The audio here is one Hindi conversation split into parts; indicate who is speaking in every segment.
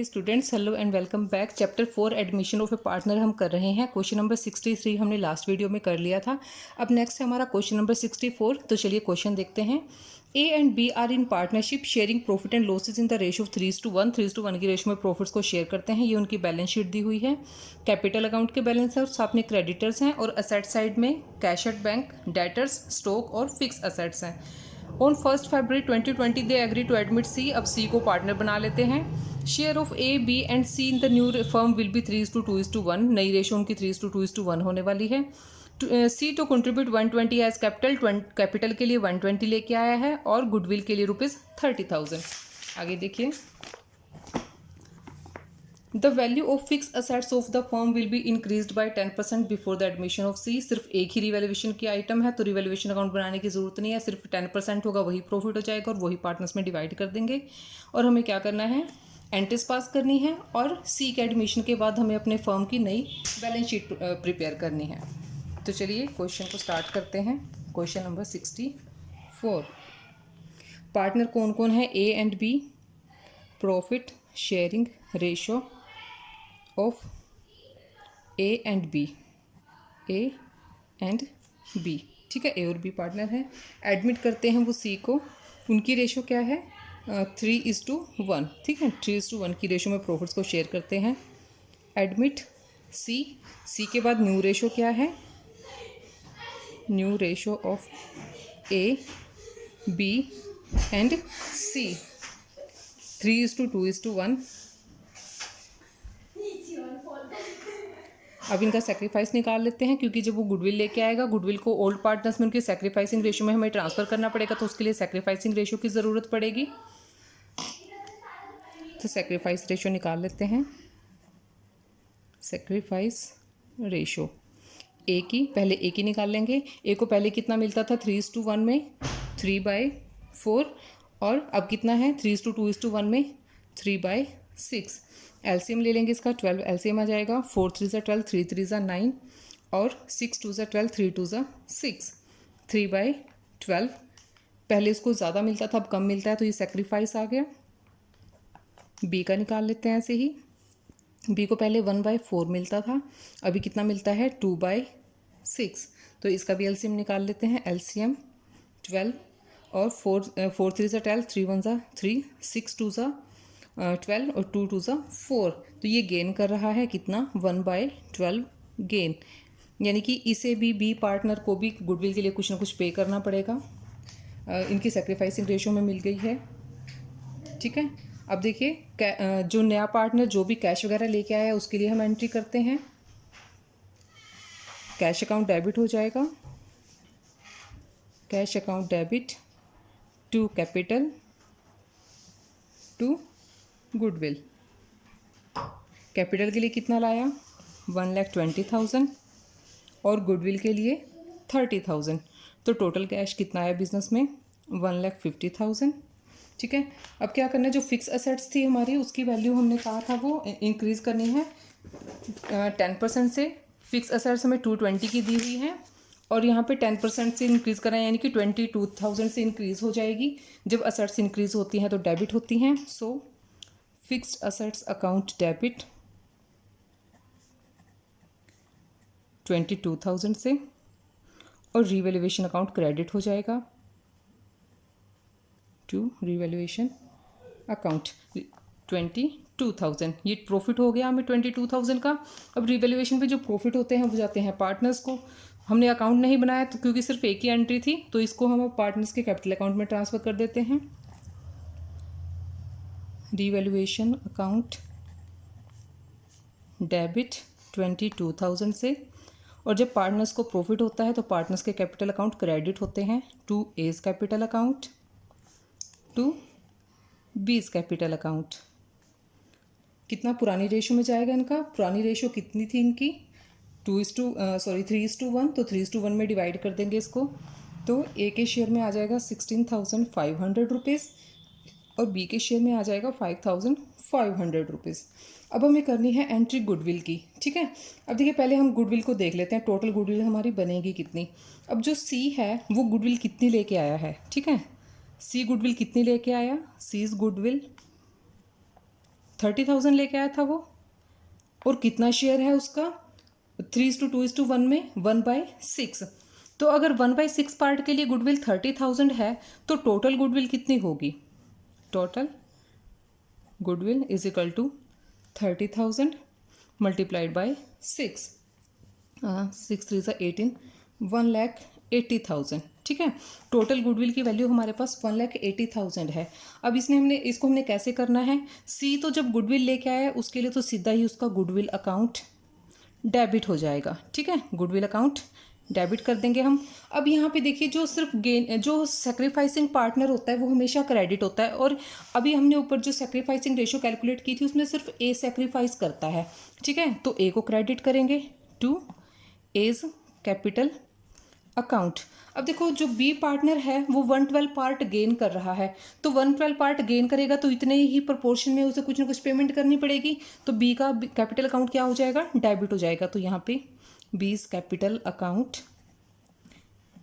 Speaker 1: Okay students, hello and welcome back. Chapter 4 admission of A partner हम कर रहे हैं। क्वेश्चन नंबर 63 हमने लास्ट वीडियो में कर लिया था। अब नेक्स्ट है हमारा क्वेश्चन नंबर 64। तो चलिए क्वेश्चन देखते हैं। A and B are in partnership sharing profit and losses in the ratio of 3:1। 3:1 की रेशियो में प्रॉफिट्स को शेयर करते हैं। ये उनकी बैलेंस शीट दी हुई है। कैपिटल अकाउंट के बैलेंस है और साथ में क्रेडिटर्स हैं और असेट साइड में cash at bank, debtors, stock और फिक्स असेट्स हैं। On 1 February 2020 they agree to admit C. अब सी को पार्टनर बना लेते हैं। Share of A B and C in the new firm will be 3:2:1। नई रेशो उनकी 3:2:1 होने वाली है। C to contribute 120 as capital. Capital के लिए 120 लेके आया है और गुडविल के लिए ₹30,000। आगे देखिए, the value of fix assets of the firm will be increased by 10% before the admission of C. सिर्फ एक ही रिवैल्यूएशन की आइटम है तो रिवैल्यूएशन अकाउंट बनाने की जरूरत नहीं है। सिर्फ 10% होगा, वही प्रॉफिट हो जाएगा और वही पार्टनर्स में डिवाइड कर देंगे। और हमें क्या करना है, एंट्रीज पास करनी है और सी के एडमिशन के बाद हमें अपने फर्म की नई बैलेंस शीट प्रिपेयर करनी है। तो चलिए क्वेश्चन को स्टार्ट करते हैं। Question number 64। पार्टनर कौन कौन है? A and B. Profit sharing ratio of A and B. A and B, ठीक है, ए और बी पार्टनर हैं। एडमिट करते हैं वो सी को। उनकी रेशो क्या है? 3:1, ठीक है। 3:1 की रेशो में प्रॉफिट्स को शेयर करते हैं। एडमिट सी। सी के बाद न्यू रेशो क्या है? New ratio of A B and C 3:2:1। अब इनका सेक्रीफाइस निकाल लेते हैं, क्योंकि जब वो गुडविल लेके आएगा, गुडविल को ओल्ड पार्टनर्स में उनके सेक्रीफाइसिंग रेशो में हमें ट्रांसफ़र करना पड़ेगा, तो उसके लिए सेक्रीफाइसिंग रेशो की ज़रूरत पड़ेगी। तो सेक्रीफाइस रेशो निकाल लेते हैं। सेक्रीफाइस रेशो ए की, पहले ए की निकाल लेंगे। ए को पहले कितना मिलता था 3:1 में? 3/4। और अब कितना है 3:2:1 में? 3/6। एलसीएम ले लेंगे इसका, 12 एलसीएम आ जाएगा। 4 3 12, 3 3 9 और 6 2 12, 3 2 6। 3/12। पहले इसको ज़्यादा मिलता था, अब कम मिलता है, तो ये सेक्रीफाइस आ गया। बी का निकाल लेते हैं ऐसे ही। बी को पहले 1/4 मिलता था, अभी कितना मिलता है? 2/6। तो इसका भी एलसीएम निकाल लेते हैं। एलसीएम 12 और 4 3 12, 3 1 3, 6 2 12 और 2 2 4। तो ये गेन कर रहा है कितना? 1/12 गेन। यानी कि इसे भी बी पार्टनर को भी गुडविल के लिए कुछ ना कुछ पे करना पड़ेगा। इनकी सेक्रीफाइसिंग रेशो में मिल गई है, ठीक है। अब देखिए, जो नया पार्टनर जो भी कैश वगैरह लेके आया उसके लिए हम एंट्री करते हैं। कैश अकाउंट डेबिट हो जाएगा। Cash account debit to capital to goodwill. Capital के लिए कितना लाया? 1,20,000 और गुडविल के लिए 30,000। तो टोटल कैश कितना आया बिजनेस में? 1,50,000, ठीक है। अब क्या करना है, जो फिक्स असेट्स थी हमारी उसकी वैल्यू हमने कहा था वो इंक्रीज़ करनी है 10% से। फिक्स असेट्स हमें 220 की दी हुई है और यहाँ पे 10% से इंक्रीज़ करना है, यानी कि 22,000 से इंक्रीज़ हो जाएगी। जब असेट्स इंक्रीज़ होती हैं तो डेबिट होती हैं। सो फिक्स्ड असेट्स अकाउंट डेबिट 22,000 से और रिवैल्यूएशन अकाउंट क्रेडिट हो जाएगा टू रिवैल्यूएशन अकाउंट 22,000। ये प्रॉफिट हो गया हमें 22,000 का। अब रिवैल्यूएशन पे जो प्रॉफिट होते हैं वो जाते हैं पार्टनर्स को। हमने अकाउंट नहीं बनाया तो क्योंकि सिर्फ एक ही एंट्री थी, तो इसको हम पार्टनर्स के कैपिटल अकाउंट में ट्रांसफ़र कर देते हैं। रिवैल्यूएशन अकाउंट डेबिट 22,000 से। और जब पार्टनर्स को प्रॉफिट होता है तो पार्टनर्स के कैपिटल अकाउंट क्रेडिट होते हैं to A's capital account to B's capital account. कितना पुरानी रेशो में जाएगा इनका? पुरानी रेशो कितनी थी इनकी? 3:1, तो 3:1 में डिवाइड कर देंगे इसको। तो ए के शेयर में आ जाएगा 16,500 रुपीज़ और बी के शेयर में आ जाएगा 5,500 रुपीज़। अब हमें करनी है एंट्री गुडविल की, ठीक है। अब देखिए, पहले हम गुडविल को देख लेते हैं, टोटल गुडविल हमारी बनेगी कितनी। अब जो सी है वो गुडविल कितनी लेके आया है, ठीक है। सी गुडविल कितनी लेके आया? सीज गुडविल 30,000 लेके आया था वो, और कितना शेयर है उसका 3:2:1 में 1/6। तो अगर 1/6 पार्ट के लिए गुडविल 30,000 है तो टोटल गुडविल कितनी होगी? Total goodwill is equal to 30,000 multiplied by 6, 6 3 सा 18, 1,80,000। ठीक है, टोटल गुडविल की वैल्यू हमारे पास 1,80,000 है। अब इसको हमने कैसे करना है? सी तो जब गुडविल लेके आया है उसके लिए तो सीधा ही उसका गुडविल अकाउंट डेबिट हो जाएगा। ठीक है, गुडविल अकाउंट डेबिट कर देंगे हम। अब यहाँ पे देखिए, जो सिर्फ जो सेक्रीफाइसिंग पार्टनर होता है वो हमेशा क्रेडिट होता है, और अभी हमने ऊपर जो सेक्रीफाइसिंग रेशियो कैलकुलेट की थी उसमें सिर्फ ए सेक्रीफाइस करता है। ठीक है, तो ए को क्रेडिट करेंगे टू एज कैपिटल अकाउंट। अब देखो, जो बी पार्टनर है वो 1/12 पार्ट गेन कर रहा है, तो 1/12 पार्ट गेन करेगा तो इतने ही प्रोपोर्शन में उसे कुछ ना कुछ पेमेंट करनी पड़ेगी, तो बी का कैपिटल अकाउंट क्या हो जाएगा? डेबिट हो जाएगा। तो यहाँ पे बीज कैपिटल अकाउंट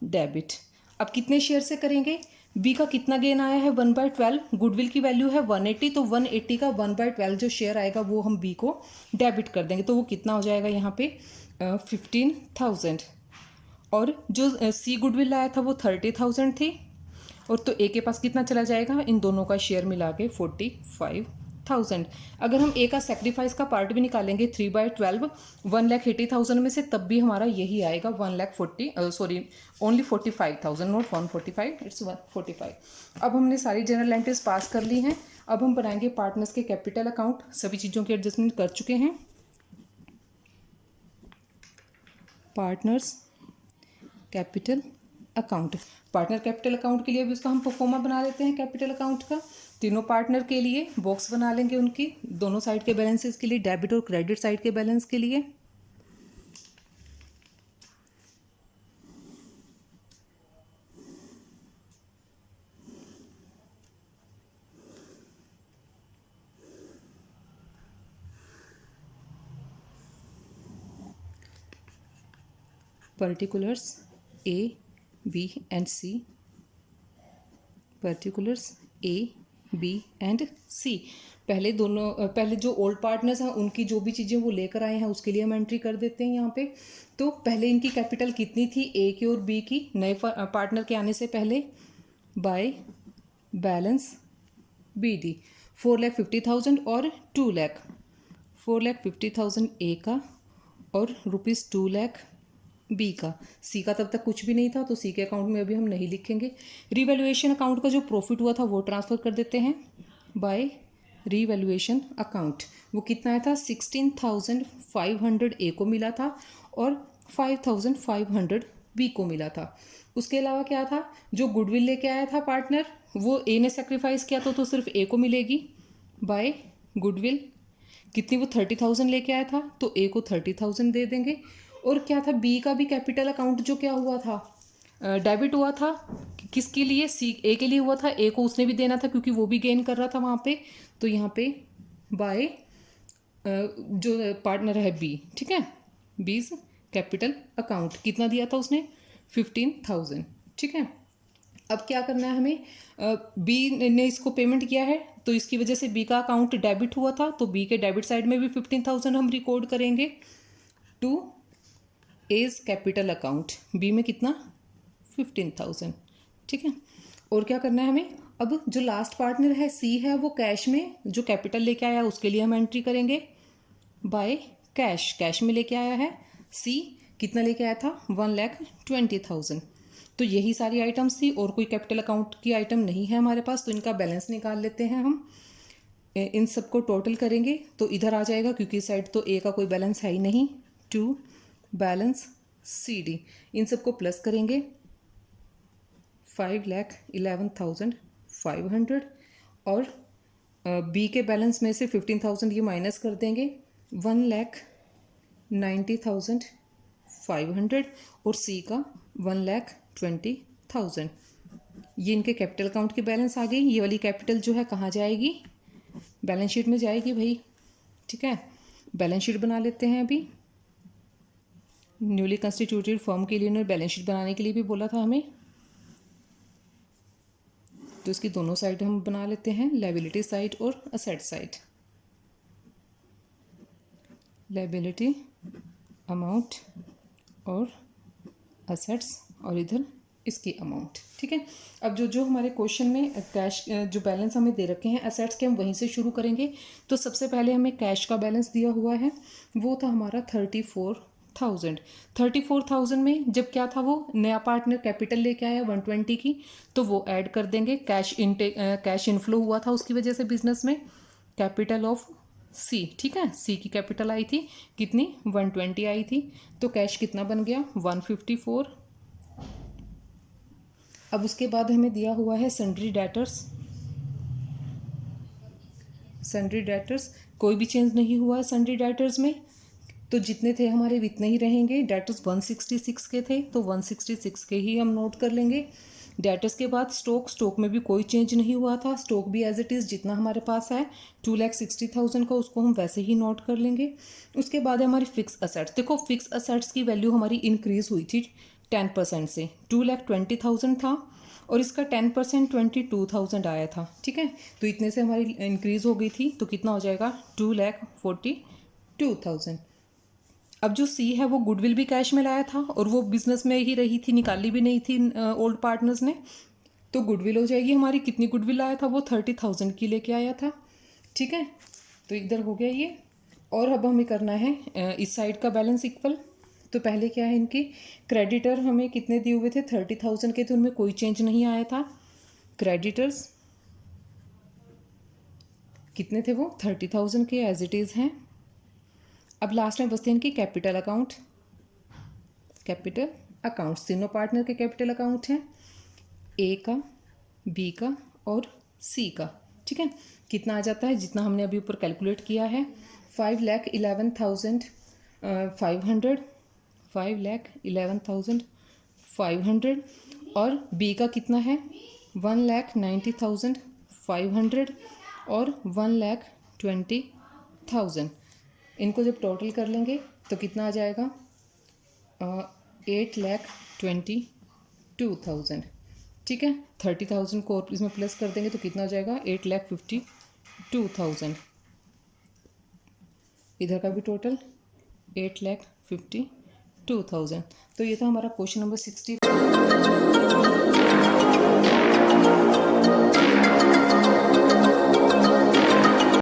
Speaker 1: डेबिट। अब कितने शेयर से करेंगे? बी का कितना गेन आया है? 1/12, गुडविल की वैल्यू है 180, तो 180 का 1/12 जो शेयर आएगा वो हम बी को डेबिट कर देंगे, तो वो कितना हो जाएगा यहाँ पे 15,000। और जो सी गुडविल आया था वो 30,000 थी, और तो ए के पास कितना चला जाएगा? इन दोनों का शेयर मिला के 45,000। अगर हम ए का सेक्रीफाइस का पार्ट भी निकालेंगे 3/12 1,80,000 में से, तब भी हमारा यही आएगा 1,40,000 ओनली 45,000, नॉट 145, इट्स 145। अब हमने सारी जनरल एंट्रीज पास कर ली हैं। अब हम बनाएंगे पार्टनर्स के कैपिटल अकाउंट। सभी चीज़ों की एडजस्टमेंट कर चुके हैं। Partners capital account, partner capital account के लिए भी उसका हम प्रोफोर्मा बना लेते हैं कैपिटल अकाउंट का। तीनों पार्टनर के लिए बॉक्स बना लेंगे, उनकी दोनों साइड के बैलेंसेस के लिए, डेबिट और क्रेडिट साइड के बैलेंस के लिए। Particulars A B and C, particulars A B and C. पहले जो ओल्ड पार्टनर्स हैं उनकी जो भी चीज़ें वो लेकर आए हैं उसके लिए हम एंट्री कर देते हैं यहाँ पे। तो पहले इनकी कैपिटल कितनी थी? ए की और बी की, नए पार्टनर के आने से पहले, बाय बैलेंस बी डी 4,50,000 और 2 लाख। 4,50,000 ए का और ₹2 लाख बी का। सी का तब तक कुछ भी नहीं था तो सी के अकाउंट में अभी हम नहीं लिखेंगे। रिवैल्यूएशन अकाउंट का जो प्रॉफिट हुआ था वो ट्रांसफ़र कर देते हैं बाय रिवैल्यूएशन अकाउंट। वो कितना आया था? 16,500 ए को मिला था और 5,500 बी को मिला था। उसके अलावा क्या था? जो गुडविल लेके आया था पार्टनर वो ए ने सेक्रीफाइस किया तो सिर्फ ए को मिलेगी बाय गुडविल। कितनी? वो 30,000 लेके आया था तो ए को 30,000 दे देंगे। और क्या था? बी का भी कैपिटल अकाउंट जो क्या हुआ था? डेबिट हुआ था। किसके लिए? सी ए के लिए हुआ था। ए को उसने भी देना था क्योंकि वो भी गेन कर रहा था वहाँ पे। तो यहाँ पे बाय जो पार्टनर है बी, ठीक है, बीज कैपिटल अकाउंट कितना दिया था उसने? 15,000। ठीक है, अब क्या करना है हमें? बी ने इसको पेमेंट किया है तो इसकी वजह से बी का अकाउंट डेबिट हुआ था, तो बी के डेबिट साइड में भी 15,000 हम रिकॉर्ड करेंगे to A's capital account. B में कितना? 15,000। ठीक है, और क्या करना है हमें? अब जो लास्ट पार्टनर है सी है वो कैश में जो कैपिटल लेके आया उसके लिए हम एंट्री करेंगे बाय कैश। कैश में लेके आया है सी, कितना लेके आया था? 1,20,000। तो यही सारी आइटम्स थी और कोई कैपिटल अकाउंट की आइटम नहीं है हमारे पास, तो इनका बैलेंस निकाल लेते हैं हम। इन सबको टोटल करेंगे तो इधर आ जाएगा क्योंकि इस साइड तो ए का कोई बैलेंस है ही नहीं, टू बैलेंस सी डी। इन सबको प्लस करेंगे 5,11,500 और बी के बैलेंस में से 15,000 ये माइनस कर देंगे, 1,90,500 और सी का 1,20,000। ये इनके कैपिटल अकाउंट की बैलेंस आ गई। ये वाली कैपिटल जो है कहाँ जाएगी? बैलेंस शीट में जाएगी भाई। ठीक है, बैलेंस शीट बना लेते हैं। अभी न्यूली कंस्टिट्यूटेड फर्म के लिए उन्होंने बैलेंस शीट बनाने के लिए भी बोला था हमें, तो इसकी दोनों साइड हम बना लेते हैं, लायबिलिटी साइड और असेट साइड। लायबिलिटी अमाउंट और असेट्स और इधर इसकी अमाउंट। ठीक है, अब जो जो हमारे क्वेश्चन में कैश जो बैलेंस हमें दे रखे हैं असेट्स के, हम वहीं से शुरू करेंगे। तो सबसे पहले हमें कैश का बैलेंस दिया हुआ है, वो था हमारा 34,000। 34,000 में जब क्या था, वो नया पार्टनर कैपिटल लेके आया 120 की, तो वो ऐड कर देंगे। कैश इनफ्लो हुआ था उसकी वजह से बिजनेस में, कैपिटल ऑफ सी। ठीक है, सी की कैपिटल आई थी कितनी, 120 आई थी, तो कैश कितना बन गया, 154। अब उसके बाद हमें दिया हुआ है सन्ड्री डेटर्स। सन्ड्री डेटर्स कोई भी चेंज नहीं हुआ है सन्ड्री डेटर्स में, तो जितने थे हमारे इतने ही रहेंगे। डेटर्स 166 के थे, तो 166 के ही हम नोट कर लेंगे। डेटर्स के बाद स्टॉक में भी कोई चेंज नहीं हुआ था, स्टॉक भी एज इट इज़ जितना हमारे पास है 2,60,000 का, उसको हम वैसे ही नोट कर लेंगे। उसके बाद है हमारी फिक्स असेट्स। देखो फिक्स असेट्स की वैल्यू हमारी इंक्रीज़ हुई थी 10% से, 2,20,000 था और इसका 10% 22,000 आया था। ठीक है, तो इतने से हमारी इंक्रीज़ हो गई थी, तो कितना हो जाएगा, 2,42,000। अब जो सी है वो गुडविल भी कैश में लाया था और वो बिजनेस में ही रही थी, निकाली भी नहीं थी ओल्ड पार्टनर्स ने, तो गुडविल हो जाएगी हमारी। कितनी गुडविल लाया था वो, 30,000 की लेके आया था। ठीक है, तो इधर हो गया ये। और अब हमें करना है इस साइड का बैलेंस इक्वल। तो पहले क्या है, इनकी क्रेडिटर हमें कितने दिए हुए थे, 30,000 के, तो उनमें कोई चेंज नहीं आया था। क्रेडिटर्स कितने थे वो, 30,000 के एज इट इज़ हैं। अब लास्ट में बचते हैं इनकी कैपिटल अकाउंट। कैपिटल अकाउंट्स तीनों पार्टनर के कैपिटल अकाउंट हैं, ए का, बी का और सी का। ठीक है, कितना आ जाता है, जितना हमने अभी ऊपर कैलकुलेट किया है, 5,11,500, 5,11,500। और बी का कितना है, 1,90,500 और 1,20,000। इनको जब टोटल कर लेंगे तो कितना आ जाएगा, 8,22,000। ठीक है, 30,000 को इसमें प्लस कर देंगे तो कितना आ जाएगा, 8,52,000। इधर का भी टोटल 8,52,000। तो ये था हमारा क्वेश्चन नंबर 60।